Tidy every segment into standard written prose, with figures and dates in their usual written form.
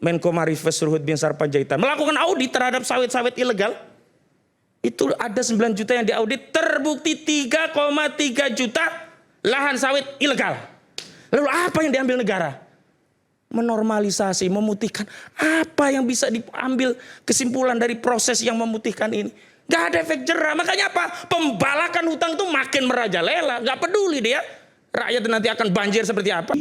Menko Marifes Luhut Binsar Panjaitan melakukan audit terhadap sawit-sawit ilegal. Itu ada 9 juta yang diaudit, terbukti 3,3 juta lahan sawit ilegal. Lalu apa yang diambil negara? Menormalisasi, memutihkan. Apa yang bisa diambil kesimpulan dari proses yang memutihkan ini? Gak ada efek jerah. Makanya apa? Pembalakan hutang itu makin merajalela. Gak peduli dia. Rakyat nanti akan banjir seperti apa.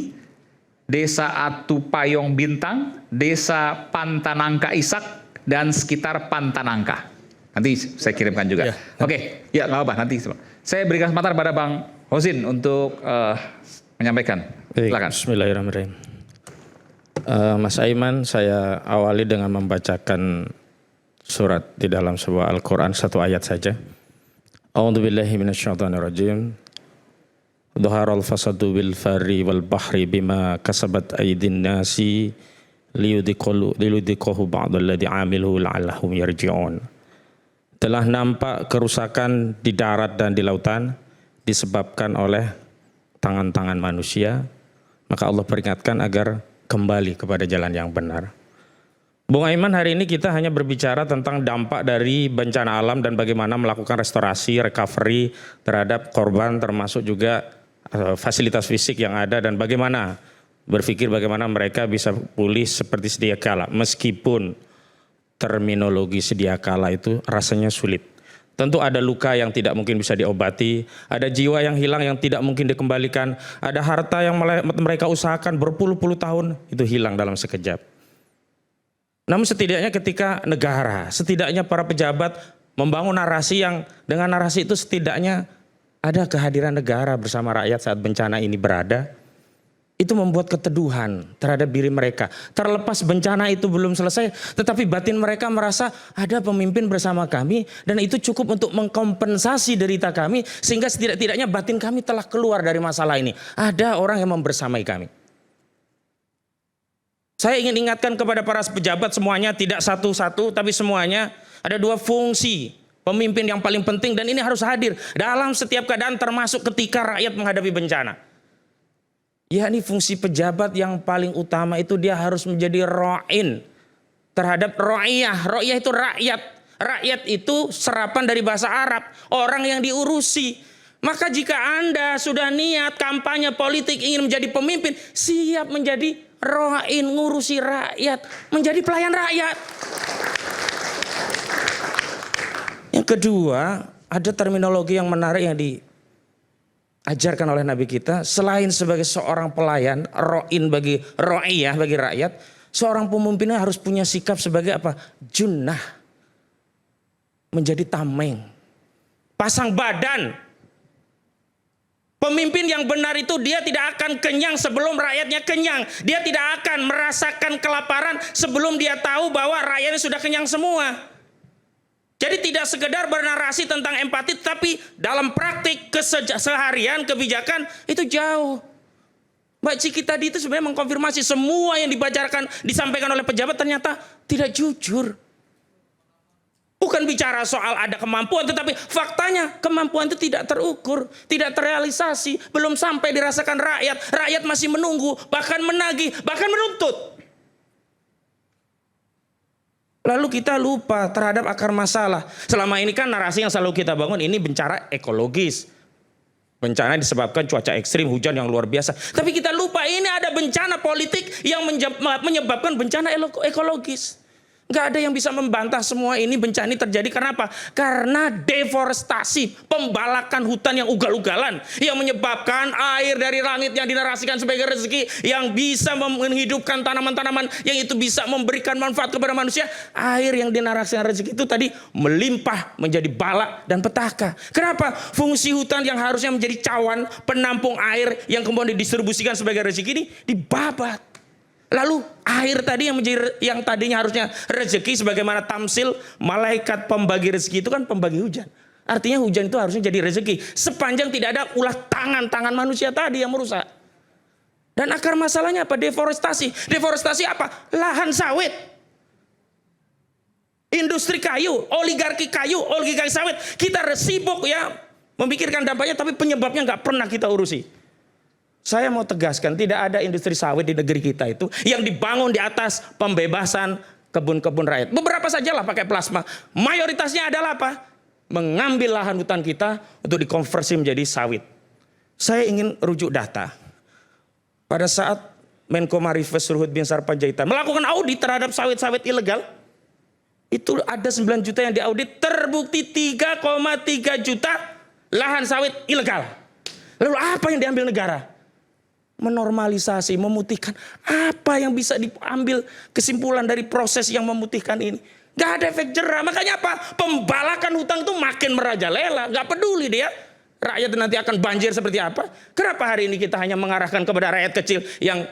Desa Atu Payong Bintang, Desa Pantanangka Isak, dan sekitar Pantanangka. Nanti saya kirimkan juga. Ya. Oke, ya nggak apa-apa nanti. Saya berikan kesempatan pada Bang Hozin untuk menyampaikan. Silakan. Bismillahirrahmanirrahim. Mas Aiman, saya awali dengan membacakan surat di dalam sebuah Al-Quran, satu ayat saja. A'udzubillahi minasyaitonirrajim. Dhaharal fasadu bil fari wal bahri bima kasabat aydin nasi liyudhiqahu ba'dalladzi amilu la'allahum yarji'un. Telah nampak kerusakan di darat dan di lautan disebabkan oleh tangan-tangan manusia, maka Allah peringatkan agar kembali kepada jalan yang benar. Bung Aiman, hari ini kita hanya berbicara tentang dampak dari bencana alam dan bagaimana melakukan restorasi, recovery terhadap korban, termasuk juga fasilitas fisik yang ada dan bagaimana berpikir bagaimana mereka bisa pulih seperti sedia kala. Meskipun terminologi sedia kala itu rasanya sulit. Tentu ada luka yang tidak mungkin bisa diobati, ada jiwa yang hilang yang tidak mungkin dikembalikan, ada harta yang mereka usahakan berpuluh-puluh tahun itu hilang dalam sekejap. Namun setidaknya ketika negara, setidaknya para pejabat membangun narasi yang dengan narasi itu setidaknya ada kehadiran negara bersama rakyat saat bencana ini berada. Itu membuat keteduhan terhadap diri mereka. Terlepas bencana itu belum selesai, tetapi batin mereka merasa ada pemimpin bersama kami dan itu cukup untuk mengkompensasi derita kami sehingga setidak-tidaknya batin kami telah keluar dari masalah ini. Ada orang yang membersamai kami. Saya ingin ingatkan kepada para pejabat semuanya, tidak satu-satu tapi semuanya, ada 2 fungsi pemimpin yang paling penting dan ini harus hadir dalam setiap keadaan termasuk ketika rakyat menghadapi bencana. Yakni fungsi pejabat yang paling utama itu dia harus menjadi ro'in terhadap ro'iyah. Ro'iyah itu rakyat. Rakyat itu serapan dari bahasa Arab. Orang yang diurusi. Maka jika Anda sudah niat kampanye politik ingin menjadi pemimpin, siap menjadi ro'in, ngurusi rakyat. Menjadi pelayan rakyat. Yang kedua, ada terminologi yang menarik yang diajarkan oleh Nabi kita, selain sebagai seorang pelayan, ro'in bagi ro'iyah, bagi rakyat, seorang pemimpinnya harus punya sikap sebagai apa? Junnah. Menjadi tameng. Pasang badan. Pemimpin yang benar itu dia tidak akan kenyang sebelum rakyatnya kenyang. Dia tidak akan merasakan kelaparan sebelum dia tahu bahwa rakyatnya sudah kenyang semua. Jadi tidak sekedar bernarasi tentang empati, tapi dalam praktik keseharian, kebijakan itu jauh. Mbak Ciki tadi itu sebenarnya mengkonfirmasi semua yang disampaikan oleh pejabat ternyata tidak jujur. Bukan bicara soal ada kemampuan, tetapi faktanya kemampuan itu tidak terukur, tidak terrealisasi, belum sampai dirasakan rakyat. Rakyat masih menunggu, bahkan menagih, bahkan menuntut. Lalu kita lupa terhadap akar masalah. Selama ini kan narasi yang selalu kita bangun ini bencana ekologis. Bencana disebabkan cuaca ekstrim, hujan yang luar biasa. Tapi kita lupa ini ada bencana politik yang menyebabkan bencana ekologis. Gak ada yang bisa membantah semua ini bencana ini terjadi karena apa? Karena deforestasi, pembalakan hutan yang ugal-ugalan. Yang menyebabkan air dari langit yang dinarasikan sebagai rezeki. Yang bisa menghidupkan tanaman-tanaman yang itu bisa memberikan manfaat kepada manusia. Air yang dinarasikan rezeki itu tadi melimpah menjadi bala dan petaka. Kenapa? Fungsi hutan yang harusnya menjadi cawan penampung air yang kemudian didistribusikan sebagai rezeki ini dibabat. Lalu air tadi yang tadinya harusnya rezeki sebagaimana tamsil malaikat pembagi rezeki itu kan pembagi hujan. Artinya hujan itu harusnya jadi rezeki sepanjang tidak ada ulah tangan manusia tadi yang merusak. Dan akar masalahnya apa? Deforestasi. Deforestasi apa? Lahan sawit. Industri kayu, oligarki sawit. Kita sibuk ya memikirkan dampaknya tapi penyebabnya nggak pernah kita urusi. Saya mau tegaskan, tidak ada industri sawit di negeri kita itu yang dibangun di atas pembebasan kebun-kebun rakyat. Beberapa sajalah pakai plasma. Mayoritasnya adalah apa? Mengambil lahan hutan kita untuk dikonversi menjadi sawit. Saya ingin rujuk data. Pada saat Menko Marifes Luhut Binsar Panjaitan melakukan audit terhadap sawit-sawit ilegal, itu ada 9 juta yang diaudit, terbukti 3,3 juta lahan sawit ilegal. Lalu apa yang diambil negara? Menormalisasi, memutihkan. Apa yang bisa diambil kesimpulan dari proses yang memutihkan ini? Gak ada efek jerah. Makanya apa? Pembalakan hutang itu makin merajalela. Gak peduli dia. Rakyat nanti akan banjir seperti apa. Kenapa hari ini kita hanya mengarahkan kepada rakyat kecil yang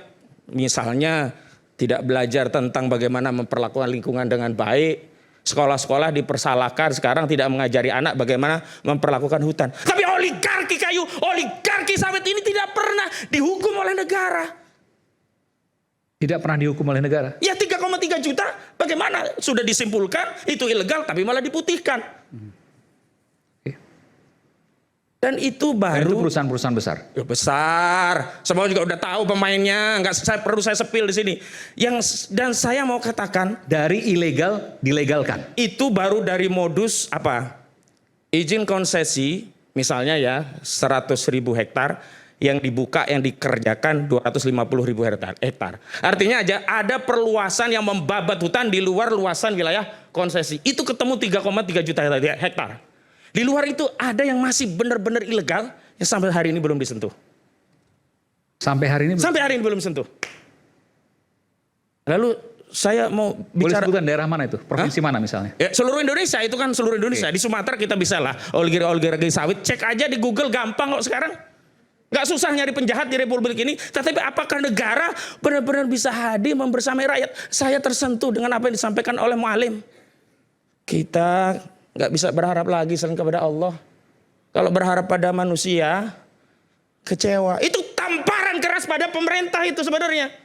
misalnya tidak belajar tentang bagaimana memperlakukan lingkungan dengan baik. Sekolah-sekolah dipersalahkan sekarang tidak mengajari anak bagaimana memperlakukan hutan. Tapi oligarki kayu, oligarki sawit ini tidak pernah dihukum oleh negara. Tidak pernah dihukum oleh negara. Ya 3,3 juta bagaimana? Sudah disimpulkan itu ilegal tapi malah diputihkan. Dan itu baru. Dan itu perusahaan-perusahaan besar. Ya besar. Semua juga udah tahu pemainnya. Perlu saya sepil di sini. Dan saya mau katakan. Dari ilegal dilegalkan. Itu baru dari modus apa? Izin konsesi misalnya ya 100.000 hektar. Yang dibuka, yang dikerjakan 250.000 hektar. Artinya aja ada perluasan yang membabat hutan di luar luasan wilayah konsesi. Itu ketemu 3,3 juta hektar. Di luar itu ada yang masih benar-benar ilegal yang sampai hari ini belum disentuh. Sampai hari ini belum sentuh. Lalu saya mau boleh bicara. sebutkan daerah mana itu? Provinsi mana misalnya? Ya, seluruh Indonesia itu kan seluruh Indonesia. Di Sumatera kita bisa lah oligarki sawit. Cek aja di Google gampang kok sekarang. Gak susah nyari penjahat di Republik ini. Tetapi apakah negara benar-benar bisa hadir membersamai rakyat? Saya tersentuh dengan apa yang disampaikan oleh Mualim. Kita gak bisa berharap lagi selain kepada Allah. Kalau berharap pada manusia, kecewa. Itu tamparan keras pada pemerintah itu sebenarnya.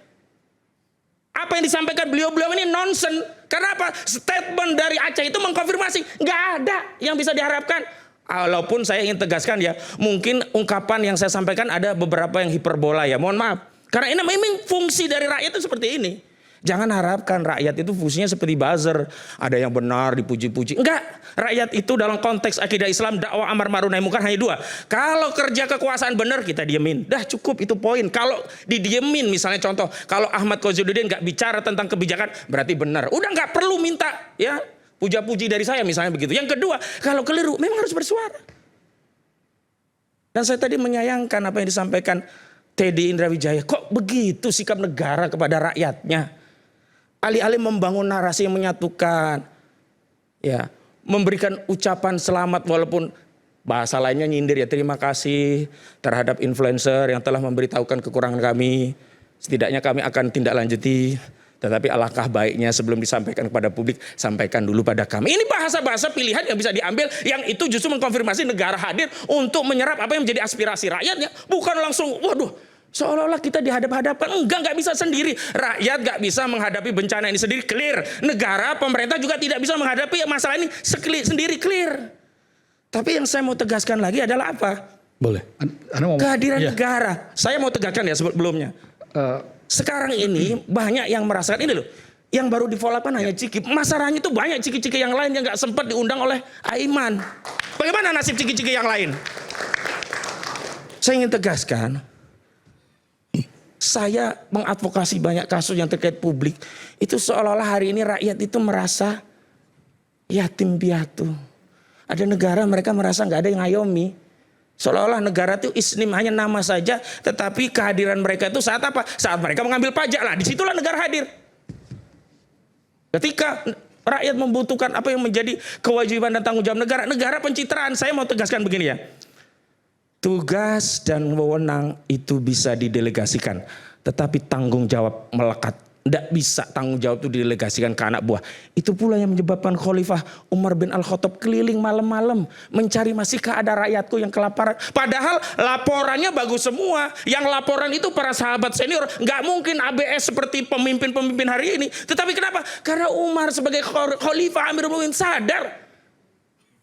Apa yang disampaikan beliau-beliau ini nonsen. Karena apa? Statement dari Aceh itu mengkonfirmasi. Gak ada yang bisa diharapkan. Walaupun saya ingin tegaskan ya, mungkin ungkapan yang saya sampaikan ada beberapa yang hiperbola ya. Mohon maaf. Karena ini memang fungsi dari rakyat itu seperti ini. Jangan harapkan rakyat itu fungsinya seperti buzzer. Ada yang benar dipuji-puji. Enggak. Rakyat itu dalam konteks akidah Islam, dakwah amar ma'ruf nahi munkar hanya dua. Kalau kerja kekuasaan benar kita diemin. Dah cukup itu poin. Kalau didiemin misalnya contoh. Kalau Ahmad Kozududin gak bicara tentang kebijakan berarti benar. Udah gak perlu minta ya puja-puji dari saya misalnya begitu. Yang kedua, kalau keliru memang harus bersuara. Dan saya tadi menyayangkan apa yang disampaikan Teddy Indrawijaya. Kok begitu sikap negara kepada rakyatnya? Alih-alih membangun narasi yang menyatukan, ya, memberikan ucapan selamat walaupun bahasa lainnya nyindir ya, terima kasih terhadap influencer yang telah memberitahukan kekurangan kami. Setidaknya kami akan tindak lanjuti. Tetapi alangkah baiknya sebelum disampaikan kepada publik, sampaikan dulu pada kami. Ini bahasa-bahasa pilihan yang bisa diambil, yang itu justru mengkonfirmasi negara hadir untuk menyerap apa yang menjadi aspirasi rakyatnya. Bukan langsung, waduh, seolah-olah kita dihadap-hadapkan. Enggak bisa sendiri. Rakyat gak bisa menghadapi bencana ini sendiri, clear. Negara, pemerintah juga tidak bisa menghadapi masalah ini sendiri, clear. Tapi yang saya mau tegaskan lagi adalah apa? Boleh. Kehadiran negara. Saya mau tegaskan ya sebelumnya. Sekarang ini banyak yang merasakan ini loh. Yang baru di-follow-up hanya Ciki. Masalahnya itu banyak Ciki-Ciki yang lain yang gak sempat diundang oleh Aiman. Bagaimana nasib Ciki-Ciki yang lain? Saya ingin tegaskan. Saya mengadvokasi banyak kasus yang terkait publik. Itu seolah-olah hari ini rakyat itu merasa yatim piatu. Ada negara mereka merasa gak ada yang ngayomi. Seolah-olah negara itu isnim hanya nama saja, tetapi kehadiran mereka itu saat apa? Saat mereka mengambil pajak lah, disitulah negara hadir. Ketika rakyat membutuhkan apa yang menjadi kewajiban dan tanggung jawab negara, negara pencitraan. Saya mau tegaskan begini ya, tugas dan wewenang itu bisa didelegasikan, tetapi tanggung jawab melekat. Tidak bisa tanggung jawab itu didelegasikan ke anak buah. Itu pula yang menyebabkan Khalifah Umar bin Al-Khattab keliling malam-malam mencari masihkah ada rakyatku yang kelaparan. Padahal laporannya bagus semua. Yang laporan itu para sahabat senior. Nggak mungkin ABS seperti pemimpin-pemimpin hari ini. Tetapi kenapa? Karena Umar sebagai Khalifah Amirul Mukminin sadar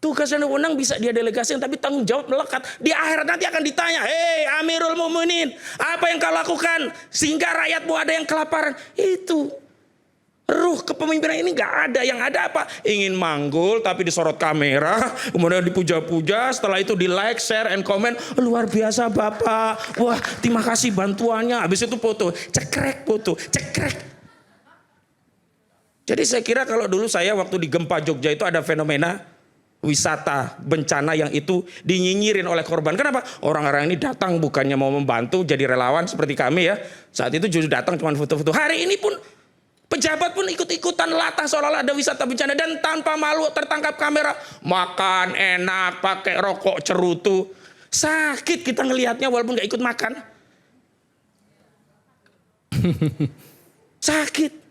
tugas dan wewenang bisa dia delegasikan, tapi tanggung jawab melekat. Di akhirat nanti akan ditanya, hei Amirul Mukminin, apa yang kau lakukan sehingga rakyatmu ada yang kelaparan? Itu ruh kepemimpinan ini nggak ada. Yang ada apa? Ingin manggul tapi disorot kamera, kemudian dipuja-puja, setelah itu di like, share, and comment. Luar biasa Bapak, wah terima kasih bantuannya. Habis itu foto, cekrek foto, cekrek. Jadi saya kira kalau dulu saya waktu di gempa Jogja itu ada fenomena wisata bencana yang itu dinyinyirin oleh korban. Kenapa? Orang-orang ini datang bukannya mau membantu jadi relawan seperti kami ya. Saat itu justru datang cuma foto-foto. Hari ini pun pejabat pun ikut-ikutan latah seolah-olah ada wisata bencana dan tanpa malu tertangkap kamera. Makan enak, pakai rokok cerutu. Sakit kita ngelihatnya walaupun gak ikut makan. Sakit.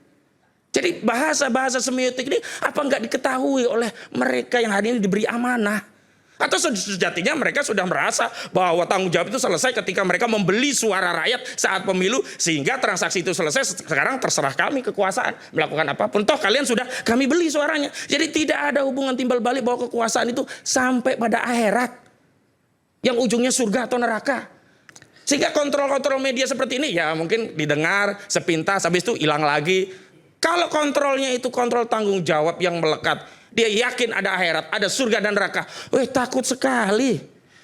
Jadi bahasa-bahasa semiotik ini apa nggak diketahui oleh mereka yang hari ini diberi amanah? Atau sejatinya mereka sudah merasa bahwa tanggung jawab itu selesai ketika mereka membeli suara rakyat saat pemilu, sehingga transaksi itu selesai, sekarang terserah kami kekuasaan melakukan apapun. Toh kalian sudah kami beli suaranya. Jadi tidak ada hubungan timbal balik bahwa kekuasaan itu sampai pada akhirat yang ujungnya surga atau neraka. Sehingga kontrol-kontrol media seperti ini ya mungkin didengar sepintas, habis itu hilang lagi. Kalau kontrolnya itu kontrol tanggung jawab yang melekat, dia yakin ada akhirat, ada surga dan neraka. Takut sekali.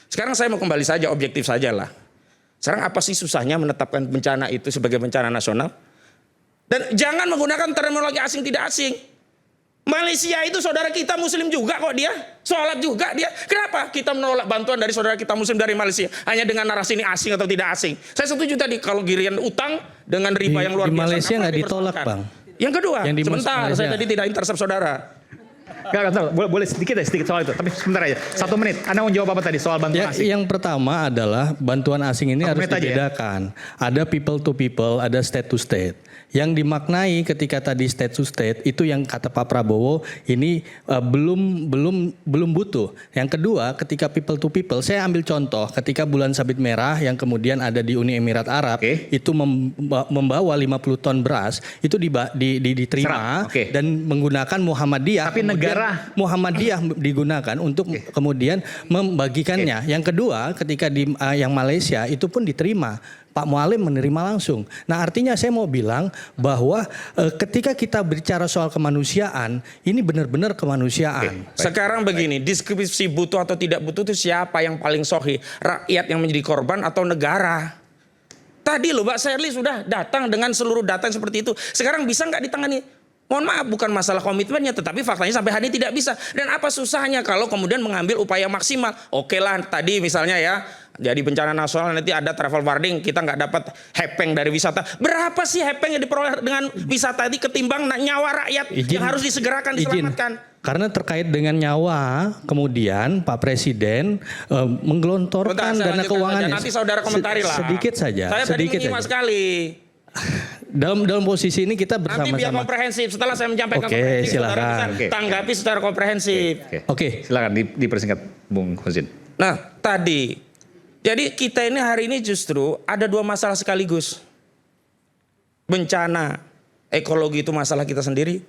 Sekarang saya mau kembali saja, objektif saja lah. Sekarang apa sih susahnya menetapkan bencana itu sebagai bencana nasional? Dan jangan menggunakan terminologi asing tidak asing. Malaysia itu saudara kita muslim juga kok dia. Sholat juga dia. Kenapa kita menolak bantuan dari saudara kita muslim dari Malaysia? Hanya dengan narasi ini asing atau tidak asing. Saya setuju tadi kalau girian utang dengan riba yang luar biasa. Di Malaysia nggak ditolak Bang. Yang kedua, sebentar, saya tadi tidak intersep saudara. Enggak, boleh sedikit soal itu, tapi sebentar aja. 1 menit. Anda mau jawab apa tadi soal bantuan asing? Yang pertama adalah bantuan asing ini harus dibedakan. Ada people to people, ada state to state. Yang dimaknai ketika tadi state to state itu yang kata Pak Prabowo ini belum butuh. Yang kedua, ketika people to people, saya ambil contoh ketika bulan sabit merah yang kemudian ada di Uni Emirat Arab itu membawa 50 ton beras itu diterima dan menggunakan Muhammadiyah. Tapi negara Muhammadiyah digunakan untuk kemudian membagikannya. Yang kedua, ketika di yang Malaysia itu pun diterima. Pak Mualim menerima langsung. Nah artinya saya mau bilang bahwa ketika kita bicara soal kemanusiaan, ini benar-benar kemanusiaan. Sekarang begini, deskripsi butuh atau tidak butuh itu siapa yang paling sahih? Rakyat yang menjadi korban atau negara? Tadi loh Mbak Sherly sudah datang dengan seluruh data yang seperti itu. Sekarang bisa nggak ditangani? Mohon maaf, bukan masalah komitmennya, tetapi faktanya sampai hari ini tidak bisa. Dan apa susahnya kalau kemudian mengambil upaya maksimal? Oke lah, tadi misalnya ya, jadi bencana nasional nanti ada travel warning, kita nggak dapat hepeng dari wisata. Berapa sih hepeng yang diperoleh dengan wisata ini ketimbang nyawa rakyat yang harus disegerakan, diselamatkan? Karena terkait dengan nyawa, kemudian Pak Presiden menggelontorkan dana keuangannya. Nanti saudara komentari lah. Sedikit saja. Saya tadi menyimak sekali. Dalam posisi ini kita bersama-sama. Nanti biar komprehensif. Setelah saya menyampaikan komprehensif, silakan. Tanggapi secara komprehensif. Oke. Silakan dipersingkat Bung Husin. Nah tadi, jadi kita ini hari ini justru ada 2 masalah sekaligus. Bencana ekologi itu masalah kita sendiri.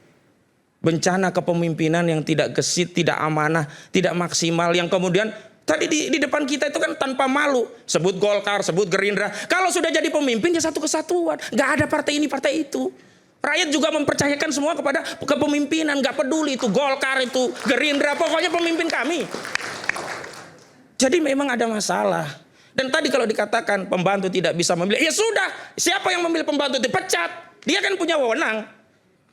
Bencana kepemimpinan yang tidak gesit, tidak amanah, tidak maksimal, yang kemudian tadi di depan kita itu kan tanpa malu. Sebut Golkar, sebut Gerindra. Kalau sudah jadi pemimpin ya satu kesatuan. Gak ada partai ini, partai itu. Rakyat juga mempercayakan semua kepada kepemimpinan. Gak peduli itu Golkar, itu Gerindra. Pokoknya pemimpin kami. Jadi memang ada masalah. Dan tadi kalau dikatakan pembantu tidak bisa memilih. Ya sudah, siapa yang memilih pembantu itu? Pecat. Dia kan punya wewenang.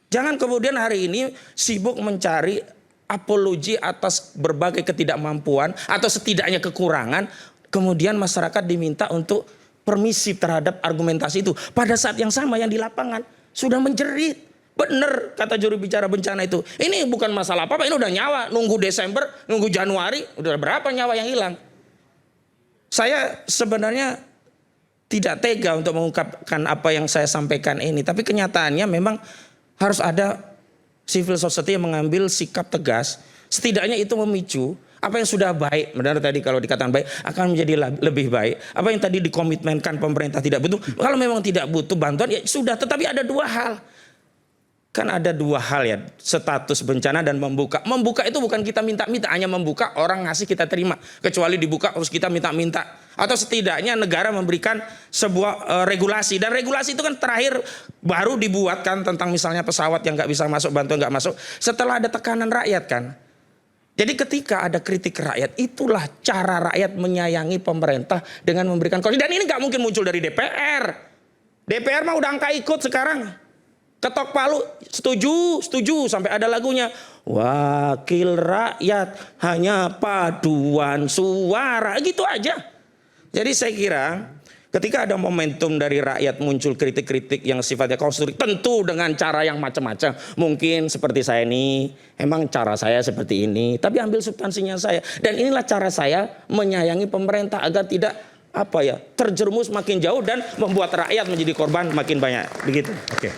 Jangan kemudian hari ini sibuk mencari apologi atas berbagai ketidakmampuan atau setidaknya kekurangan, kemudian masyarakat diminta untuk permisif terhadap argumentasi itu. Pada saat yang sama yang di lapangan sudah menjerit. Benar kata juru bicara bencana itu. Ini bukan masalah apa-apa, ini udah nyawa. Nunggu Desember, nunggu Januari, udah berapa nyawa yang hilang. Saya sebenarnya tidak tega untuk mengungkapkan apa yang saya sampaikan ini. Tapi kenyataannya memang harus ada civil society yang mengambil sikap tegas. Setidaknya itu memicu apa yang sudah baik. Benar tadi kalau dikatakan baik akan menjadi lebih baik. Apa yang tadi dikomitmenkan pemerintah tidak butuh. Kalau memang tidak butuh bantuan ya sudah. Tetapi ada 2 hal. kan ada dua hal ya, status bencana dan membuka. Membuka itu bukan kita minta-minta, hanya membuka orang ngasih kita terima. Kecuali dibuka terus kita minta-minta. Atau setidaknya negara memberikan sebuah regulasi. Dan regulasi itu kan terakhir baru dibuatkan tentang misalnya pesawat yang nggak bisa masuk, bantuan nggak masuk. Setelah ada tekanan rakyat kan. Jadi ketika ada kritik rakyat, itulah cara rakyat menyayangi pemerintah dengan memberikan kursi. Dan ini nggak mungkin muncul dari DPR. DPR mah udah angka ikut sekarang. Ketok palu, setuju sampai ada lagunya. Wakil rakyat hanya paduan suara, gitu aja. Jadi saya kira ketika ada momentum dari rakyat muncul kritik-kritik yang sifatnya konstruktif, tentu dengan cara yang macam-macam. Mungkin seperti saya ini, emang cara saya seperti ini, tapi ambil substansinya saya. Dan inilah cara saya menyayangi pemerintah agar tidak terjerumus makin jauh dan membuat rakyat menjadi korban makin banyak. Begitu. Oke.